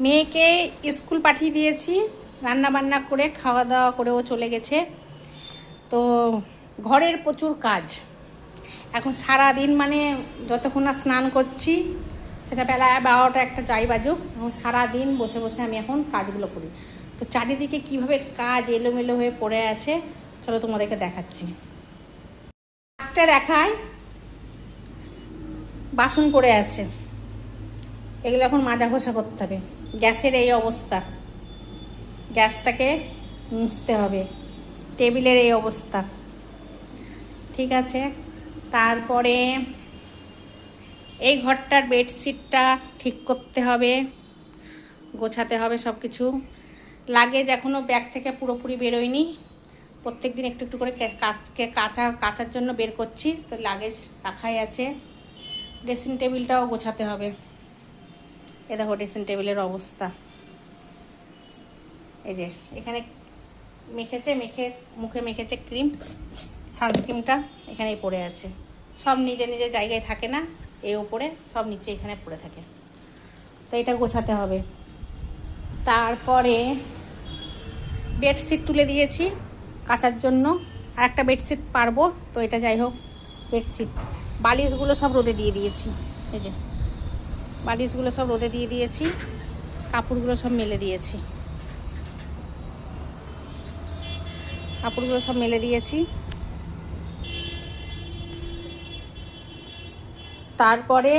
মেয়েকে স্কুল পাঠিয়ে দিয়েছি, রান্না বান্না করে খাওয়া দাওয়া করেও চলে গেছে। তো ঘরের প্রচুর কাজ এখন সারা দিন, মানে যতক্ষণ না স্নান করছি সেটা বেলা 12টা একটা যাই বাজুক, এখন সারাদিন বসে বসে আমি এখন কাজগুলো করি। তো চারিদিকে কিভাবে কাজ এলোমেলো হয়ে পড়ে আছে চলো তোমাদেরকে দেখাচ্ছি। কাজটা দেখায়, বাসন পড়ে আছে, এগুলো এখন মাজা ঘষা করতে হবে। গ্যাসের এই অবস্থা, গ্যাসটাকে মুছতে হবে। টেবিলের এই অবস্থা, ঠিক আছে। তারপরে এই ঘরটার বেডশিটটা ঠিক করতে হবে, গোছাতে হবে সব কিছু। লাগেজ এখনও ব্যাগ থেকে পুরোপুরি বেরোয়নি, প্রত্যেক দিন একটু একটু করে কাচার জন্য বের করছি, তো লাগেজ রাখাই আছে। ড্রেসিং টেবিলটাও গোছাতে হবে। এ দেখো ড্রেসিং টেবিলের অবস্থা, এই যে এখানে মুখে মেখেছে ক্রিম, সানস্ক্রিনটা এখানেই পড়ে আছে। সব নিজে নিজে জায়গায় থাকে না, এই উপরে সব নিচে এখানে পড়ে থাকে, তো এটা গোছাতে হবে। তারপরে বেডশিট তুলে দিয়েছি কাচার জন্য, আর একটা বেডশিট পারবো, তো এটা যাই হোক বেডশিট। বালিশগুলো সব রোদে দিয়ে দিয়েছি, এই যে বালিশগুলো সব রোদে দিয়ে দিয়েছি, কাপড়গুলো সব মেলে দিয়েছি, তারপরে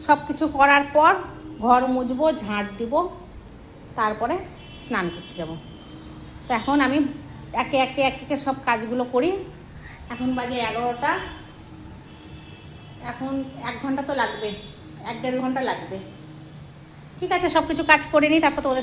সব কিছু করার পর ঘর মুছবো, ঝাঁট দিব, তারপরে স্নান করতে যাব। তো এখন আমি একে একে সব কাজগুলো করি। এখন বাজে 11টা, এখন 1 ঘন্টা তো লাগবে, 1-1.5 ঘন্টা লাগবে। ঠিক আছে, সব কিছু কাজ করে নিই, তারপর তো ওদের